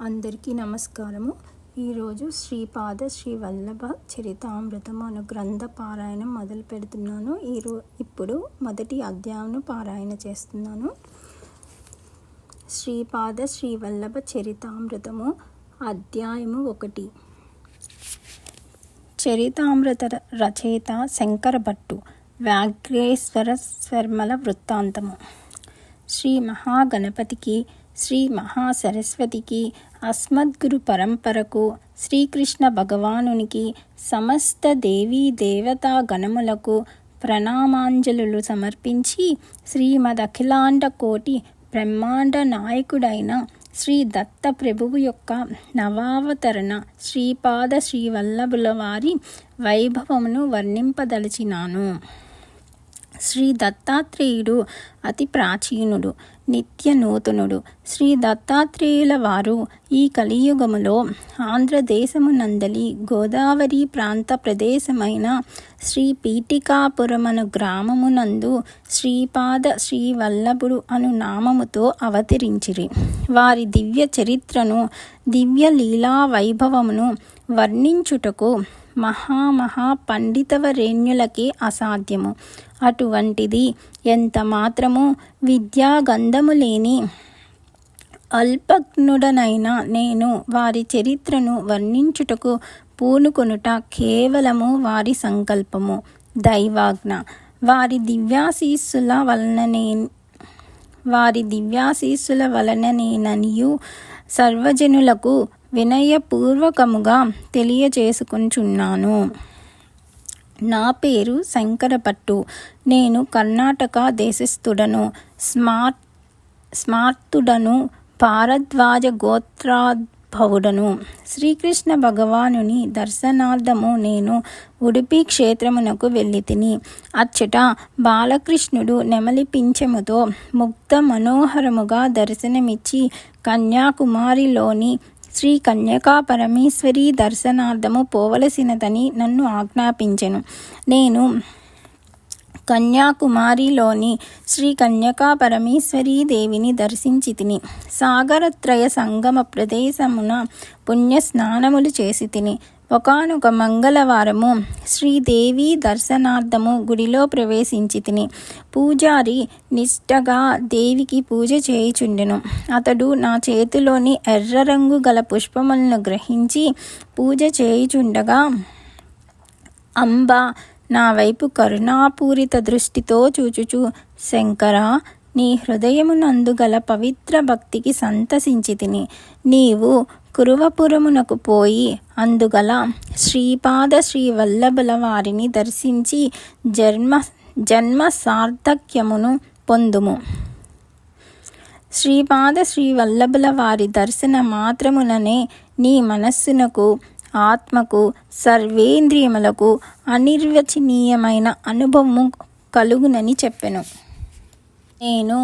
అందరికీ నమస్కారము. ఈరోజు శ్రీపాద శ్రీ వల్లభ చరితామృతము అను గ్రంథ పారాయణం మొదలు పెడుతున్నాను. ఇప్పుడు మొదటి అధ్యాయం పారాయణ చేస్తున్నాను. శ్రీపాద శ్రీ వల్లభ చరితామృతము అధ్యాయము 1. చరితామృత రచయిత శంకర భట్టు. వ్యాఘ్రేశ్వర స్వర్మల వృత్తాంతము. శ్రీ మహాగణపతికి, శ్రీ మహాసరస్వతికి, అస్మద్గురు పరంపరకు, శ్రీకృష్ణ భగవానునికి, సమస్త దేవీ దేవతా గణములకు ప్రణామాంజలులు సమర్పించి, శ్రీమద్ అఖిలాండ కోటి బ్రహ్మాండ నాయకుడైన శ్రీ దత్త ప్రభువు యొక్క నవావతరణ శ్రీపాద శ్రీవల్లభుల వారి వైభవమును వర్ణింపదలచినాను. శ్రీ దత్తాత్రేయుడు అతి ప్రాచీనుడు, నిత్య నూతనుడు. శ్రీ దత్తాత్రేయుల వారు ఈ కలియుగములో ఆంధ్రదేశమునందలి గోదావరి ప్రాంత ప్రదేశమైన శ్రీ పీఠికాపురమను గ్రామమునందు శ్రీపాద శ్రీవల్లభుడు అను నామముతో అవతరించిరి. వారి దివ్య చరిత్రను, దివ్య లీలా వైభవమును వర్ణించుటకు మహా పండితవరేణ్యులకే అసాధ్యము. అటువంటిది ఎంత మాత్రము విద్యాగంధము లేని అల్పజ్ఞుడనైన నేను వారి చరిత్రను వర్ణించుటకు పూనుకొనుట కేవలము వారి సంకల్పము, దైవాజ్ఞ. వారి దివ్యాశీస్సుల వలననేననియు సర్వజనులకు వినయపూర్వకముగా తెలియజేసుకుంటున్నాను. నా పేరు శంకర భట్టు. నేను కర్ణాటక దేశస్థుడను, స్మార్తుడను, భారద్వాజ గోత్రాద్భవుడను. శ్రీకృష్ణ భగవానుని దర్శనార్థము నేను ఉడిపి క్షేత్రమునకు వెళ్ళితిని. అచ్చట బాలకృష్ణుడు నెమలి పింఛముతో ముగ్ధ మనోహరముగా దర్శనమిచ్చి కన్యాకుమారిలోని శ్రీ కన్యకా పరమేశ్వరి దర్శనార్థము పోవలసినదని నన్ను ఆజ్ఞాపించెను. నేను కన్యాకుమారిలోని శ్రీ కన్యకా పరమేశ్వరీ దేవిని దర్శించి తిని సాగరత్రయ సంగమ ప్రదేశమున పుణ్యస్నానములు చేసి తిని ఒకానొక మంగళవారము శ్రీదేవి దర్శనార్థము గుడిలో ప్రవేశించి తిని పూజారి నిష్టగా దేవికి పూజ చేయుచుండెను. అతడు నా చేతిలోని ఎర్ర రంగు గల పుష్పములను గ్రహించి పూజ చేయుచుండగా అంబ నా వైపు కరుణాపూరిత దృష్టితో చూచుచు, శంకరా, నీ హృదయమునందు గల పవిత్ర భక్తికి సంతసించి తిని నీవు కురువపురమునకు పోయి అందుగల శ్రీపాద శ్రీవల్లభుల వారిని దర్శించి జన్మ సార్థక్యమును పొందుము. శ్రీపాద శ్రీవల్లభుల వారి దర్శన మాత్రముననే నీ మనస్సునకు, ఆత్మకు, సర్వేంద్రియములకు అనిర్వచనీయమైన అనుభవము కలుగునని చెప్పెను. నేను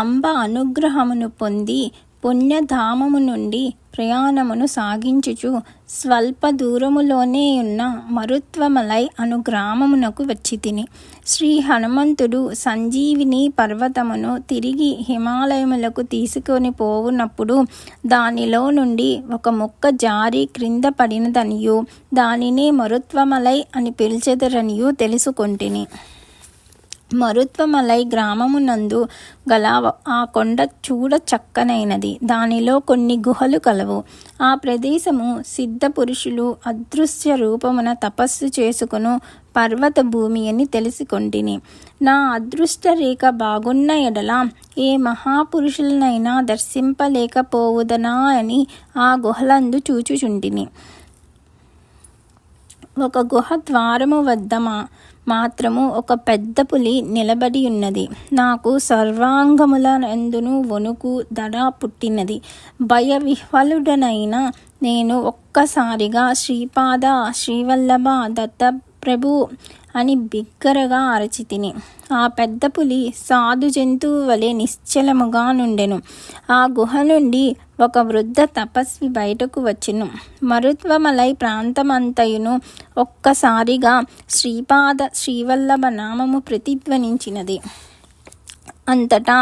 అంబ అనుగ్రహమును పొంది పుణ్యధామము నుండి ప్రయాణమును సాగించుచు స్వల్ప దూరములోనే ఉన్న మరుత్వమలై అను గ్రామమునకు వచ్చి తిని శ్రీ హనుమంతుడు సంజీవిని పర్వతమును తిరిగి హిమాలయములకు తీసుకొని పోవునప్పుడు దానిలో నుండి ఒక మొక్క జారి క్రింద పడినదనియు దానినే మరుత్వమలై అని పిలిచెదరనియు తెలుసుకొంటిని. మరుత్వమలై గ్రామమునందు గల ఆ కొండ చూడ చక్కనైనది. దానిలో కొన్ని గుహలు కలవు. ఆ ప్రదేశము సిద్ధ పురుషులు అదృశ్య రూపమున తపస్సు చేసుకును పర్వత భూమి అని తెలుసుకొంటిని. నా అదృష్ట రేఖ బాగున్న ఎడల ఏ మహాపురుషులనైనా దర్శింపలేకపోవుదనా అని ఆ గుహలందు చూచుచుంటిని. ఒక గుహ ద్వారము వద్ద మాత్రము ఒక పెద్ద పులి నిలబడి ఉన్నది. నాకు సర్వాంగముల ఎందును వణుకు దడ పుట్టినది. భయ విహ్వలుడనైన నేను ఒక్కసారిగా శ్రీపాద శ్రీవల్లభ దత్త ప్రభు అని బిగ్గరగా అరచి తిని ఆ పెద్ద పులి సాధు జంతువు వలె నిశ్చలముగా నుండెను. ఆ గుహ నుండి ఒక వృద్ధ తపస్వి బయటకు వచ్చెను. మరుత్వమలై ప్రాంతమంతయును ఒక్కసారిగా శ్రీపాద శ్రీవల్లభ నామము ప్రతిధ్వనించినది. అంతటా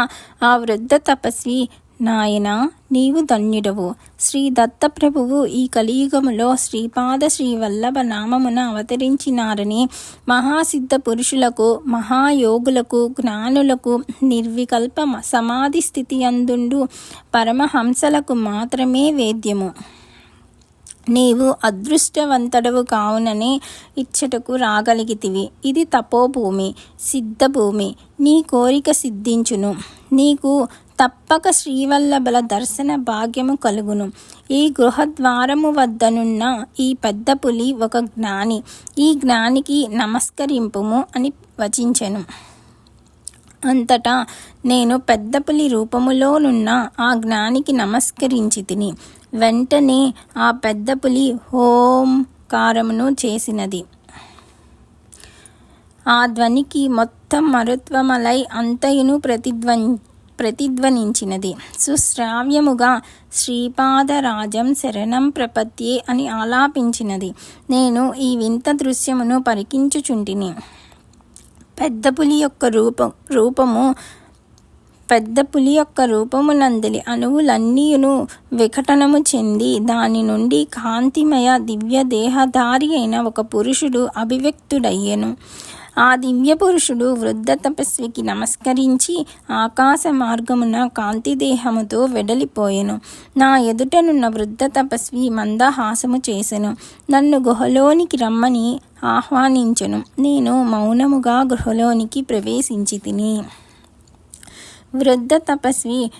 ఆ వృద్ధ తపస్వి నాయనా, నీవు ధన్యుడవు. శ్రీ దత్తప్రభువు ఈ కలియుగములో శ్రీపాద శ్రీవల్లభ నామమున అవతరించినారని మహాసిద్ధ పురుషులకు, మహాయోగులకు, జ్ఞానులకు, నిర్వికల్ప సమాధి స్థితి అందుండు పరమహంసలకు మాత్రమే వేద్యము. నీవు అదృష్టవంతుడవు కావుననే ఇచ్చటకు రాగలిగితివి. ఇది తపోభూమి, సిద్ధభూమి. నీ కోరిక సిద్ధించును. నీకు తప్పక శ్రీవల్లభల దర్శన భాగ్యము కలుగును. ఈ గృహద్వారము వద్దనున్న ఈ పెద్ద పులి ఒక జ్ఞాని. ఈ జ్ఞానికి నమస్కరింపుము అని వచించెను. అంతటా నేను పెద్ద పులి రూపములోనున్న ఆ జ్ఞానికి నమస్కరించి తిని. వెంటనే ఆ పెద్ద పులి ఓంకారమును చేసినది. ఆ ధ్వనికి మొత్తం మరుత్వమలై అంతయును ప్రతిధ్వనించినది. సుశ్రావ్యముగా శ్రీపాదరాజం శరణం ప్రపత్యే అని ఆలాపించినది. నేను ఈ వింత దృశ్యమును పరికించుచుంటిని. పెద్ద పులి యొక్క రూపమునందలి అణువులన్నీయును వికటనము చెంది దాని నుండి కాంతిమయ దివ్య దేహధారి అయిన ఒక పురుషుడు అభివ్యక్తుడయ్యెను. ఆ దివ్య పురుషుడు వృద్ధ తపస్వికి నమస్కరించి ఆకాశ మార్గమున కాంతిదేహముతో వెడలిపోయెను. నా ఎదుటనున్న వృద్ధ తపస్వి మందహాసము చేసెను. నన్ను గుహలోనికి రమ్మని ఆహ్వానించెను. నేను మౌనముగా గృహలోనికి ప్రవేశించి తిని. వృద్ధ తపస్వి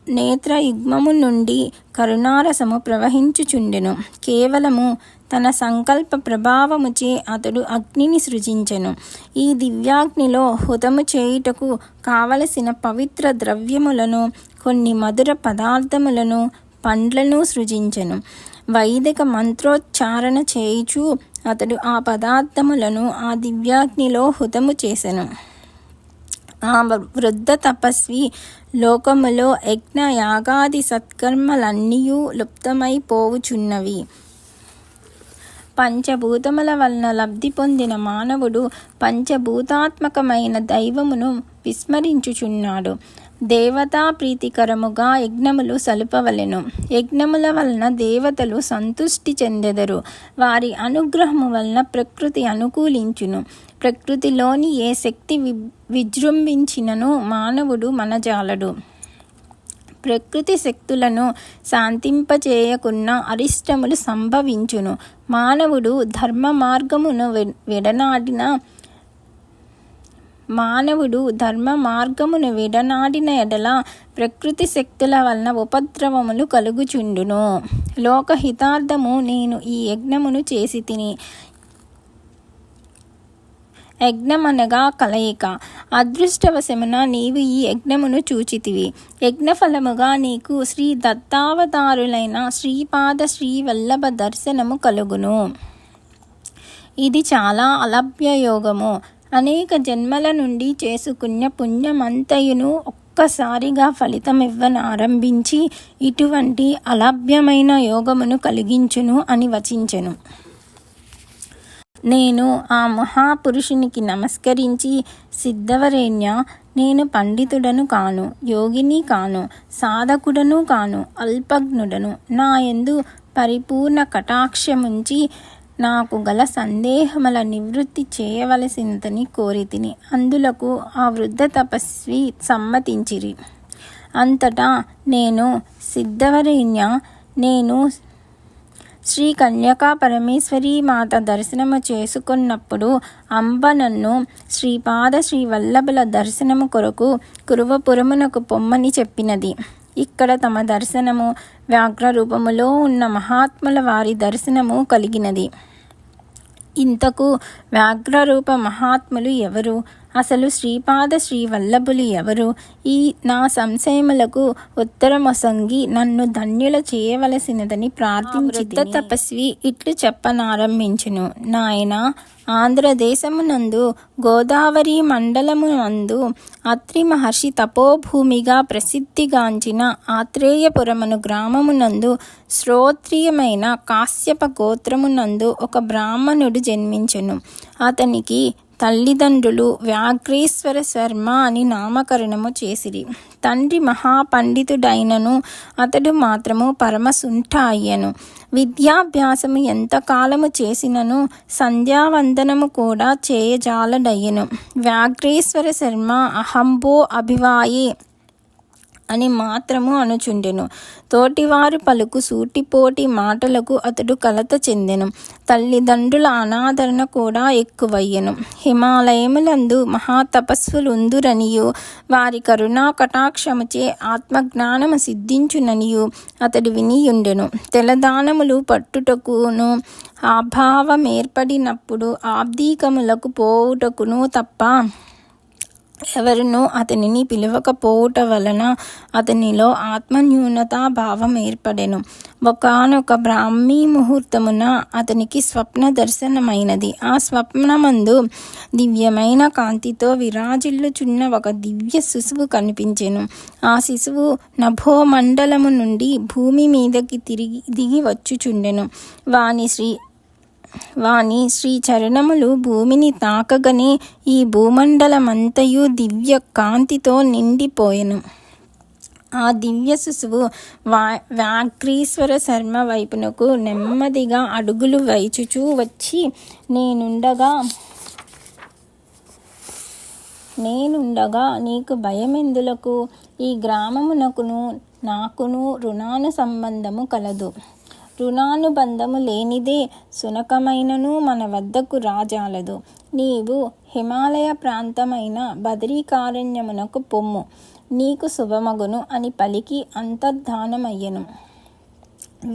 నేత్రయుగ్మము నుండి కరుణారసము ప్రవహించుచుండెను. కేవలము తన సంకల్ప ప్రభావముచే అతడు అగ్నిని సృజించెను. ఈ దివ్యాగ్నిలో హుతము చేయుటకు కావలసిన పవిత్ర ద్రవ్యములను, కొన్ని మధుర పదార్థములను, పండ్లను సృజించెను. వైదిక మంత్రోచ్చారణ చేయుచు అతడు ఆ పదార్థములను ఆ దివ్యాగ్నిలో హుతము చేసెను. ఆ వృద్ధ తపస్వి లోకములో యజ్ఞ యాగాది సత్కర్మలన్నీయూ లుప్తమైపోవుచున్నవి. పంచభూతముల వలన లబ్ధి పొందిన మానవుడు పంచభూతాత్మకమైన దైవమును విస్మరించుచున్నాడు. దేవతా ప్రీతికరముగా యజ్ఞములు సలుపవలెను. యజ్ఞముల వలన దేవతలు సంతుష్టి చెందెదరు. వారి అనుగ్రహము వలన ప్రకృతి అనుకూలించును. ప్రకృతిలోని ఏ శక్తి విజృంభించినను మానవుడు మనజాలడు. ప్రకృతి శక్తులను శాంతింపచేయకున్న అరిష్టములు సంభవించును. మానవుడు ధర్మ మార్గమును విడనాడిన ఎడల ప్రకృతి శక్తుల వలన ఉపద్రవములు కలుగుచుండును. లోకహితార్థము నేను ఈ యజ్ఞమును చేసి తిని. యజ్ఞమనగా కలయిక. అదృష్టవశమున నీవు ఈ యజ్ఞమును చూచితివి. యజ్ఞఫలముగా నీకు శ్రీ దత్తావతారులైన శ్రీపాద శ్రీవల్లభ దర్శనము కలుగును. ఇది చాలా అలభ్య యోగము. అనేక జన్మల నుండి చేసుకున్న పుణ్యమంతయును ఒక్కసారిగా ఫలితమివ్వనారంభించి ఇటువంటి అలభ్యమైన యోగమును కలిగించును అని వచించెను. నేను ఆ మహాపురుషునికి నమస్కరించి, సిద్ధవరేణ్య, నేను పండితుడను కాను, యోగిని కాను, సాధకుడను కాను, అల్పజ్ఞుడను. నా యందు పరిపూర్ణ కటాక్షముంచి నాకు గల సందేహముల నివృత్తి చేయవలసినదని కోరితిని. అందులకు ఆ వృద్ధ తపస్వి సమ్మతించిరి. అంతటా నేను, సిద్ధవరేణ్య, నేను శ్రీ కన్యకా పరమేశ్వరీ మాత దర్శనము చేసుకున్నప్పుడు అంబ నన్ను శ్రీపాద శ్రీవల్లభుల దర్శనము కొరకు కురువపురమునకు పొమ్మని చెప్పినది. ఇక్కడ తమ దర్శనము వ్యాఘ్రరూపములో ఉన్న మహాత్ముల వారి దర్శనము కలిగినది. ఇంతకు వ్యాఘ్రరూప మహాత్ములు ఎవరు? అసలు శ్రీపాద శ్రీవల్లభులు ఎవరు? ఈ నా సంశయములకు ఉత్తరమొసంగి నన్ను ధన్యుల చేయవలసినదని ప్రార్థించి తపస్వి ఇట్లు చెప్పనారంభించును. నాయనా, ఆంధ్రదేశమునందు గోదావరి మండలమునందు అత్రి మహర్షి తపోభూమిగా ప్రసిద్ధిగాంచిన ఆత్రేయపురమను గ్రామమునందు శ్రోత్రియమైన కాశ్యప గోత్రమునందు ఒక బ్రాహ్మణుడు జన్మించెను. అతనికి తల్లిదండ్రులు వ్యాఘ్రేశ్వర శర్మ అని నామకరణము చేసిరి. తండ్రి మహాపండితుడైనను అతడు మాత్రము పరమసుంఠ అయ్యను. విద్యాభ్యాసము ఎంతకాలము చేసినను సంధ్యావందనము కూడా చేయజాలడయ్యను. వ్యాఘ్రేశ్వర శర్మ అహంభో అభివాయే అని మాత్రము అనుచుండెను. తోటివారు పలుకు సూటిపోటి మాటలకు అతడు కలత చెందెను. తల్లిదండ్రుల అనాదరణ కూడా ఎక్కువయ్యెను. హిమాలయములందు మహాతపస్సులుందురనియు వారి కరుణా కటాక్షముచే ఆత్మజ్ఞానము సిద్ధించుననియు అతడు వినియుండెను. తెలదానములు పట్టుటకును అభావమేర్పడినప్పుడు ఆబ్దీకములకు పోవుటకును తప్ప ఎవరునూ అతనిని పిలవకపోవుట వలన అతనిలో ఆత్మన్యూనతా భావం ఏర్పడెను. ఒకానొక బ్రాహ్మీ ముహూర్తమున అతనికి స్వప్న దర్శనమైనది. ఆ స్వప్నమందు దివ్యమైన కాంతితో విరాజిల్లుచున్న ఒక దివ్య శిశువు కనిపించెను. ఆ శిశువు నభోమండలము నుండి భూమి మీదకి దిగి వచ్చుచుండెను. వాని శ్రీ చరణములు భూమిని తాకగనే ఈ భూమండలమంతయు దివ్య కాంతితో నిండిపోయెను. ఆ దివ్య శిశువు వ్యాఘ్రీశ్వర శర్మ వైపునకు నెమ్మదిగా అడుగులు వైచుచూ వచ్చి నేనుండగా నీకు భయమెందులకు? ఈ గ్రామమునకును నాకును రుణాను సంబంధము కలదు. రుణానుబంధము లేనిదే సునకమైనను మన వద్దకు రాజాలదు. నీవు హిమాలయ ప్రాంతమైన బదరీకారణ్యమునకు పొమ్ము, నీకు శుభమగును అని పలికి అంతర్ధానమయ్యెను.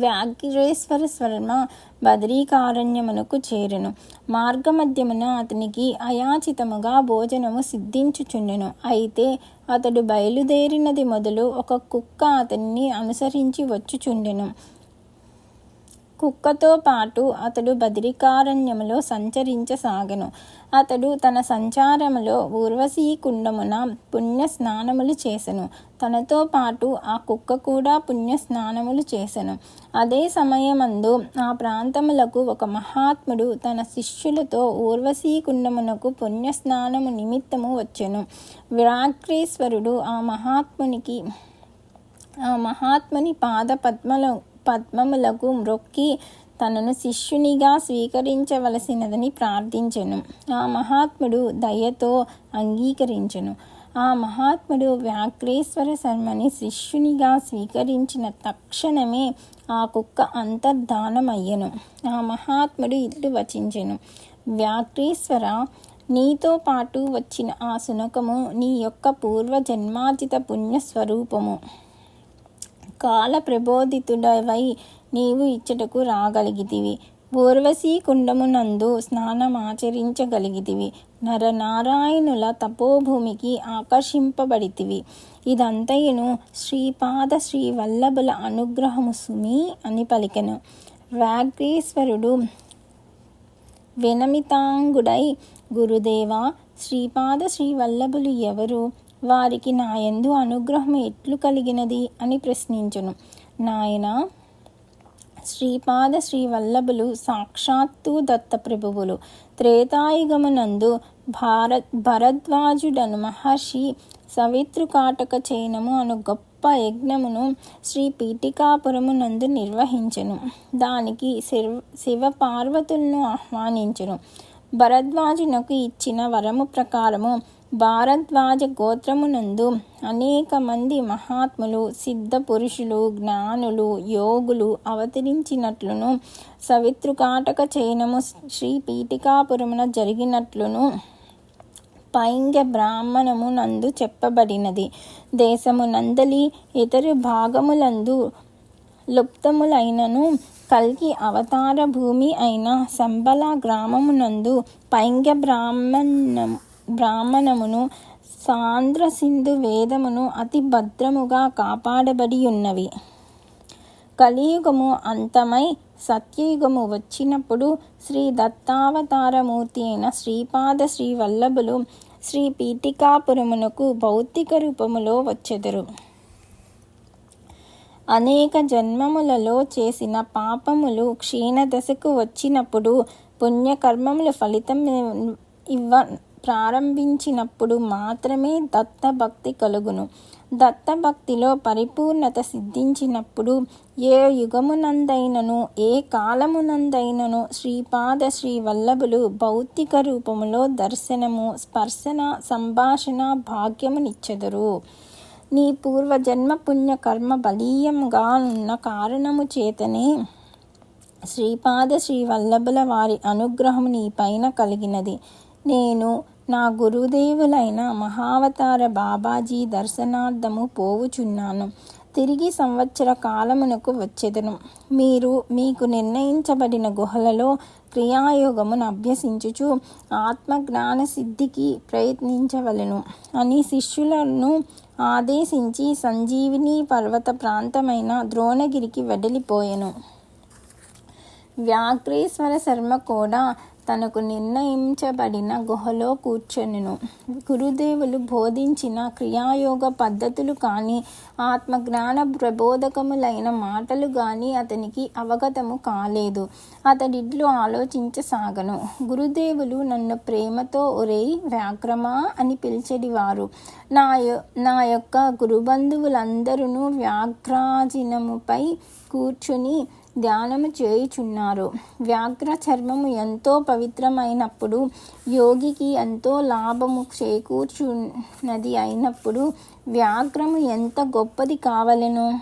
వ్యాఘ్రేశ్వర శర్మ బదరీకారణ్యమునకు చేరెను. మార్గమధ్యమున అతనికి అయాచితముగా భోజనము సిద్ధించుచుండెను. అయితే అతడు బయలుదేరినది మొదలు ఒక కుక్క అతనిని అనుసరించి వచ్చుచుండెను. కుక్కతో పాటు అతడు బదరికారణ్యములో సంచరించసాగెను. అతడు తన సంచారములో ఊర్వశీ కుండమున పుణ్యస్నానములు చేసెను. తనతో పాటు ఆ కుక్క కూడా పుణ్యస్నానములు చేసెను. అదే సమయమందు ఆ ప్రాంతములకు ఒక మహాత్ముడు తన శిష్యులతో ఊర్వశీ కుండమునకు పుణ్యస్నానము నిమిత్తము వచ్చెను. వ్యాఘ్రేశ్వరుడు ఆ మహాత్ముని పద్మములకు మ్రొక్కి తనను శిష్యునిగా స్వీకరించవలసినదని ప్రార్థించెను. ఆ మహాత్ముడు దయతో అంగీకరించెను. ఆ మహాత్ముడు వ్యాఘ్రేశ్వర శర్మని శిష్యునిగా స్వీకరించిన తక్షణమే ఆ కుక్క అంతర్ధానమయ్యెను. ఆ మహాత్ముడు ఇట్లు వచించెను: వ్యాఘ్రేశ్వర, నీతో పాటు వచ్చిన ఆ శునకము నీ యొక్క పూర్వజన్మార్జిత పుణ్యస్వరూపము. కాల ప్రబోధితుడవై నీవు ఇచ్చటకు రాగలిగితివి. ఊర్వశీ కుండమునందు స్నానమాచరించగలిగితివి. నరనారాయణుల తపోభూమికి ఆకర్షింపబడితివి. ఇదంతయును శ్రీపాద శ్రీవల్లభుల అనుగ్రహము సుమీ అని పలికెను. వ్యాఘ్రేశ్వరుడు వినమితాంగుడై, గురుదేవా, శ్రీపాద శ్రీవల్లభులు ఎవరు? వారికి నాయందు అనుగ్రహం ఎట్లు కలిగినది అని ప్రశ్నించెను. నాయనా, శ్రీపాద శ్రీవల్లభులు సాక్షాత్తు దత్తప్రభువులు. త్రేతాయుగమునందు భరద్వాజుడను మహర్షి సవితృకాటక చైనము అను గొప్ప యజ్ఞమును శ్రీ పీఠికాపురమునందు నిర్వహించెను. దానికి శివపార్వతులను ఆహ్వానించెను. భరద్వాజునకు ఇచ్చిన వరము ప్రకారము భారద్వాజ గోత్రమునందు అనేక మంది మహాత్ములు, సిద్ధ పురుషులు, జ్ఞానులు, యోగులు అవతరించినట్లును, సవితృకాటక చైనము శ్రీ పీఠికాపురమున జరిగినట్లును పైంగ్య బ్రాహ్మణము నందు చెప్పబడినది. దేశమునందలి ఇతర భాగములందు లుప్తములైనను కల్కి అవతార భూమి అయిన సంబల గ్రామమునందు పైంగ్య బ్రాహ్మణమును సాంద్ర సింధు వేదమును అతి భద్రముగా కాపాడబడి ఉన్నవి. కలియుగము అంతమై సత్యయుగము వచ్చినప్పుడు శ్రీ దత్తావతారమూర్తి అయిన శ్రీపాద శ్రీవల్లభులు శ్రీ పీఠికాపురమునకు భౌతిక రూపములో వచ్చెదరు. అనేక జన్మములలో చేసిన పాపములు క్షీణదశకు వచ్చినప్పుడు పుణ్యకర్మముల ప్రారంభించినప్పుడు మాత్రమే దత్తభక్తి కలుగును. దత్తభక్తిలో పరిపూర్ణత సిద్ధించినప్పుడు ఏ యుగమునందైనను ఏ కాలమునందైనను శ్రీపాద శ్రీవల్లభులు భౌతిక రూపములో దర్శనము, స్పర్శన, సంభాషణ భాగ్యమునిచ్చెదరు. నీ పూర్వజన్మ పుణ్యకర్మ బలీయంగా ఉన్న కారణము చేతనే శ్రీపాద శ్రీవల్లభుల వారి అనుగ్రహము నీ పైన కలిగినది. నేను నా గురుదేవులైన మహావతార బాబాజీ దర్శనార్థము పోవుచున్నాను. తిరిగి సంవత్సర కాలమునకు వచ్చెదను. మీరు మీకు నిర్ణయించబడిన గుహలలో క్రియాయోగమును అభ్యసించుచు ఆత్మజ్ఞాన సిద్ధికి ప్రయత్నించవలెను అని శిష్యులను ఆదేశించి సంజీవిని పర్వత ప్రాంతమైన ద్రోణగిరికి వెడలిపోయెను. వ్యాఘ్రేశ్వర శర్మ కూడా తనకు నిర్ణయించబడిన గుహలో కూర్చొనెను. గురుదేవులు బోధించిన క్రియాయోగ పద్ధతులు కానీ ఆత్మజ్ఞాన ప్రబోధకములైన మాటలు కానీ అతనికి అవగతము కాలేదు. అతడిట్లు ఆలోచించసాగను. గురుదేవులు నన్ను ప్రేమతో ఒరేయ్ వ్యాఘ్రమా అని పిలిచెడివారు. నా యొక్క గురుబంధువులందరూ వ్యాఘ్రాజినముపై కూర్చుని ధ్యానము చేయుచున్నారు. వ్యాఘ్ర చర్మము ఎంతో పవిత్రమైనప్పుడు, యోగికి ఎంతో లాభము చేకూర్చున్నది అయినప్పుడు వ్యాఘ్రము ఎంత గొప్పది కావలెను.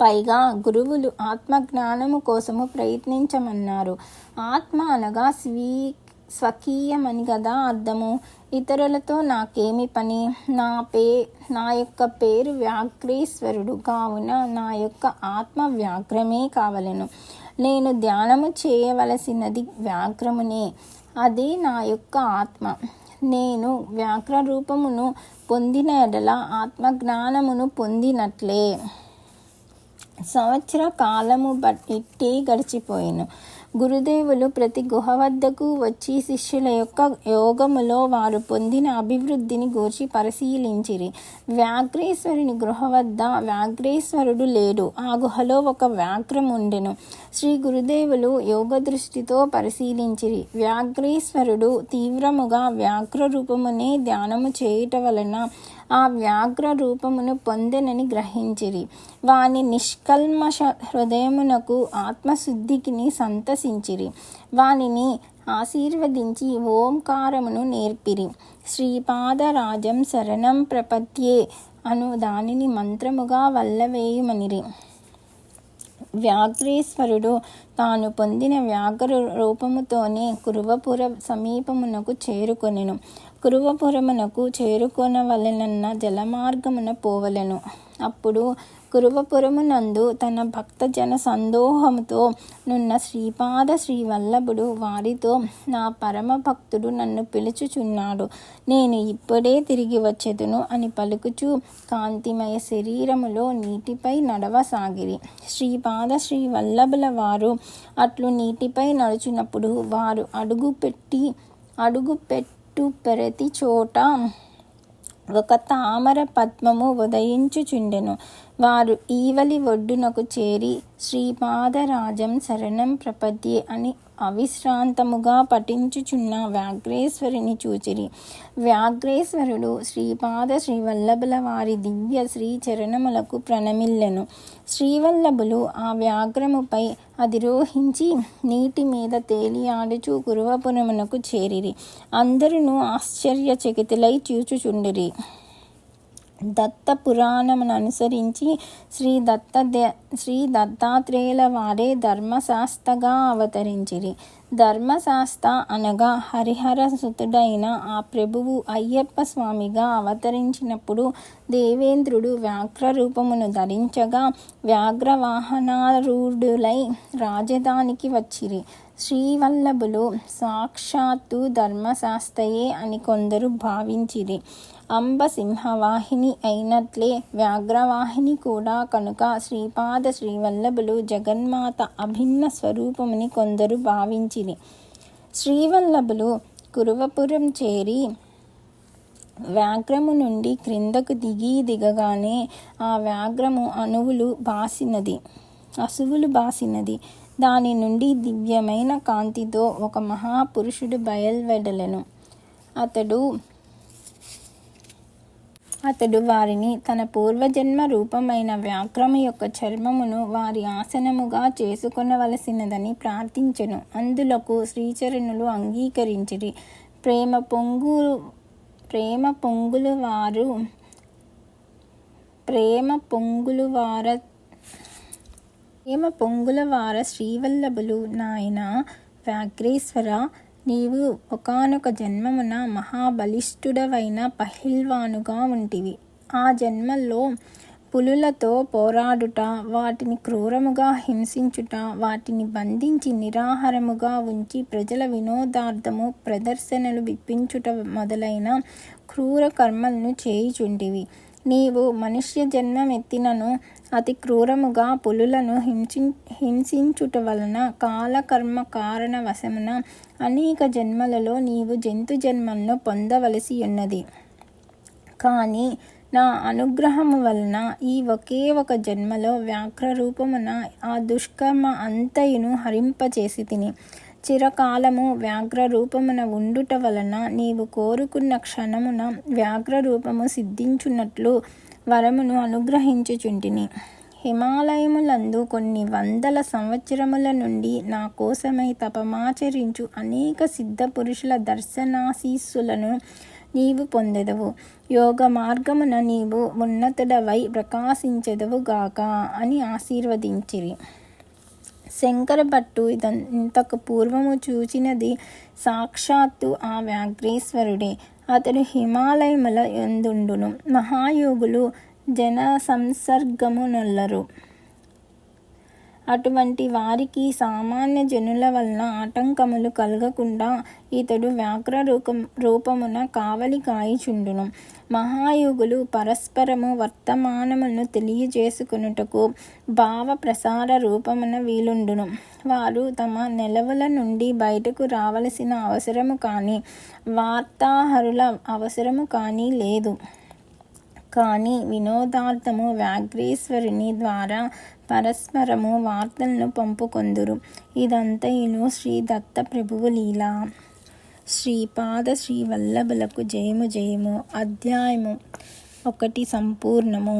పైగా గురువులు ఆత్మజ్ఞానము కోసము ప్రయత్నించమన్నారు. ఆత్మ అనగా స్వకీయమని కదా అర్థము. ఇతరులతో నాకేమి పని? నా యొక్క పేరు వ్యాఘ్రేశ్వరుడు కావున నా యొక్క ఆత్మ వ్యాఘ్రమే కావలెను. నేను ధ్యానము చేయవలసినది వ్యాఘ్రమునే, అదే నా యొక్క ఆత్మ. నేను వ్యాఘ్ర రూపమును పొందిన ఎడల ఆత్మజ్ఞానమును పొందినట్లే. సంవత్సర కాలము ఇట్టే గడిచిపోయెను. గురుదేవులు ప్రతి గుహ వద్దకు వచ్చి శిష్యుల యొక్క యోగములో వారు పొందిన అభివృద్ధిని గూర్చి పరిశీలించిరి. వ్యాఘ్రేశ్వరుని గృహ వద్ద వ్యాఘ్రేశ్వరుడు లేడు. ఆ గుహలో ఒక వ్యాఘ్రం ఉండెను. శ్రీ గురుదేవులు యోగ దృష్టితో పరిశీలించిరి. వ్యాఘ్రేశ్వరుడు తీవ్రముగా వ్యాఘ్ర రూపమునే ధ్యానము చేయుట వలన ఆ వ్యాఘ్ర రూపమును పొందెనని గ్రహించిరి. వాని నిష్కల్మష హృదయమునకు ఆత్మశుద్ధికి సంతసించిరి. వానిని ఆశీర్వదించి ఓంకారమును నేర్పిరి. శ్రీపాదరాజం శరణం ప్రపద్యే అను దానిని మంత్రముగా వల్లవేయుమనిరి. వ్యాఘ్రేశ్వరుడు తాను పొందిన వ్యాఘ్ర రూపముతోనే కురువపుర సమీపమునకు చేరుకొనెను. కురువపురమునకు చేరుకొనవలెనన్న జలమార్గమున పోవలెను. అప్పుడు కురువపురమునందు తన భక్తజన సందోహముతో నున్న శ్రీపాద శ్రీవల్లభుడు వారితో, నా పరమ భక్తుడు నన్ను పిలుచుచున్నాడు, నేను ఇప్పుడే తిరిగి వచ్చెదను అని పలుకుచూ కాంతిమయ శరీరములో నీటిపై నడవసాగిరి. శ్రీపాద శ్రీవల్లభుల వారు అట్లు నీటిపై నడుచున్నప్పుడు వారు అడుగుపెట్టు ప్రతి చోట ఒక తామర పద్మము ఉదయించుచుండెను. వారు ఈవలి ఒడ్డునకు చేరి శ్రీపాదరాజం శరణం ప్రపద్యే అని అవిశ్రాంతముగా పఠించుచున్న వ్యాఘ్రేశ్వరుని చూచిరి. వ్యాఘ్రేశ్వరుడు శ్రీపాద శ్రీవల్లభుల వారి దివ్య శ్రీ చరణములకు ప్రణమిల్లెను. శ్రీవల్లభులు ఆ వ్యాఘ్రముపై అధిరోహించి నీటి మీద తేలియాడుచు కురువపురమునకు చేరిరి. అందరూ ఆశ్చర్యచకితులై చూచుచుండిరి. దత్త పురాణమును అనుసరించి శ్రీ దత్తాత్రేయుల వారే ధర్మశాస్త్రగా అవతరించిరి. ధర్మశాస్త్ర అనగా హరిహర సుతుడైన ఆ ప్రభువు అయ్యప్ప స్వామిగా అవతరించినప్పుడు దేవేంద్రుడు వ్యాఘ్ర రూపమును ధరించగా వ్యాఘ్రవాహనారూఢులై రాజధానికి వచ్చిరి. శ్రీవల్లభులు సాక్షాత్తు ధర్మశాస్త్రయే అని కొందరు భావించిరి. అంబ సింహవాహిని అయినట్లే వ్యాఘ్రవాహిని కూడా కనుక శ్రీపాద శ్రీవల్లభులు జగన్మాత అభిన్న స్వరూపముని కొందరు భావించిరి. శ్రీవల్లభులు కురువపురం చేరి వ్యాఘ్రము నుండి క్రిందకు దిగగానే ఆ వ్యాఘ్రము అసువులు బాసినది. దాని నుండి దివ్యమైన కాంతితో ఒక మహాపురుషుడు బయల్వెడలెను. అతడు వారిని తన పూర్వజన్మ రూపమైన వ్యాఘ్రము యొక్క చర్మమును వారి ఆసనముగా చేసుకొనవలసినదని ప్రార్థించెను. అందులకు శ్రీచరణులు అంగీకరించిరి. ప్రేమ పొంగుల వార శ్రీవల్లభులు, నాయన వ్యాఘ్రేశ్వర, నీవు ఒకానొక జన్మమున మహాబలిష్ఠుడవైన పహిల్వానుగా ఉంటివి. ఆ జన్మల్లో పులులతో పోరాడుట, వాటిని క్రూరముగా హింసించుట, వాటిని బంధించి నిరాహారముగా ఉంచి ప్రజల వినోదార్థము ప్రదర్శనలు విప్పించుట మొదలైన క్రూర కర్మలను చేయుచుంటివి. నీవు మనుష్య జన్మమెత్తినను అతి క్రూరముగా పులులను హింసించుట వలన కాలకర్మ కారణ వశమున అనేక జన్మలలో నీవు జంతు జన్మలను పొందవలసి ఉన్నది. కానీ నా అనుగ్రహము వలన ఈ ఒకే ఒక జన్మలో వ్యాఘ్రరూపమున ఆ దుష్కర్మ అంతయును హరింపచేసి తిని చిరకాలము వ్యాఘ్రరూపమున ఉండుట వలన నీవు కోరుకున్న క్షణమున వ్యాఘ్రరూపము సిద్ధించున్నట్లు వరమును అనుగ్రహించుచుంటిని. హిమాలయములందు కొన్ని వందల సంవత్సరముల నుండి నా కోసమై తపమాచరించు అనేక సిద్ధ పురుషుల దర్శనాశీస్సులను నీవు పొందెదవు. యోగ మార్గమున నీవు ఉన్నతుడవై ప్రకాశించెదవుగాక అని ఆశీర్వదించిరి. శంకర భట్టు ఇంతకు పూర్వము చూచినది సాక్షాత్తు ఆ వ్యాఘ్రేశ్వరుడే. అతడు హిమాలయముల యందుండును. మహాయోగులు జన సంసర్గమునొల్లరు. అటువంటి వారికి సామాన్య జనుల వలన ఆటంకములు కలగకుండా ఇతడు వ్యాఘ్ర రూపమున కావలి కాయిచుండును. మహాయోగులు పరస్పరము వర్తమానములను తెలియజేసుకొనుటకు భావ ప్రసార రూపమున వీలుండును. వారు తమ నెలవుల నుండి బయటకు రావలసిన అవసరము కానీ వార్తాహరుల అవసరము కానీ లేదు. కానీ వినోదార్థము వ్యాఘ్రేశ్వరుని ద్వారా పరస్పరము వార్తలను పంపుకొందురు. ఇదంతయును శ్రీ దత్త ప్రభువు లీల. శ్రీపాద శ్రీవల్లభులకు జయము జయము. అధ్యాయము 1 సంపూర్ణము.